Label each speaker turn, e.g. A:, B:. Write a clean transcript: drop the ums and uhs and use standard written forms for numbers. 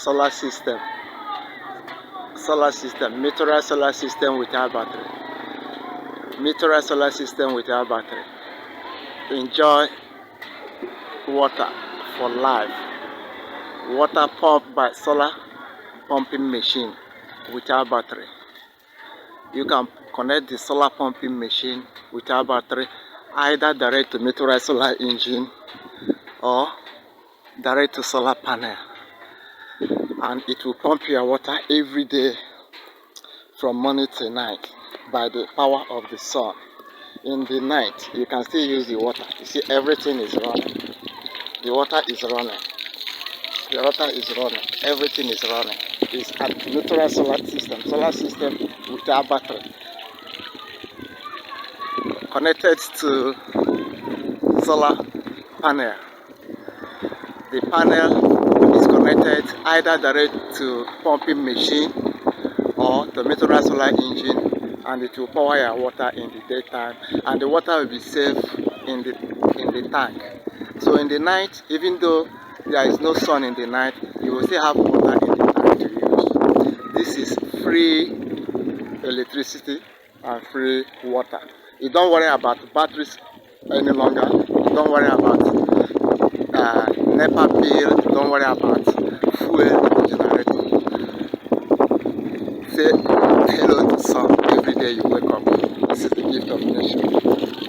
A: solar system. Meteorite solar system without battery. Meteorite solar system without battery. Enjoy water for life. Water pumped by solar pumping machine without battery. You can connect the solar pumping machine without battery either direct to Meteorite Solar Engine or direct to solar panel, and it will pump your water every day from morning to night by the power of the sun. In the night you can still use the water. You see, everything is running. The water is running. The water is running. Everything is running. It's a Meteorite solar system without battery, connected to solar panel. The panel is connected either direct to pumping machine or the Meteorite Solar Engine, and it will power your water in the daytime, and the water will be safe in the tank. So in the night, even though there is no sun in the night, you will still have water in the tank to use. This is free electricity and free water. You don't worry about batteries any longer. You don't worry about NEPA bill. You don't worry about fuel generator. Say hello to sun every day you wake up. This is the gift of nature.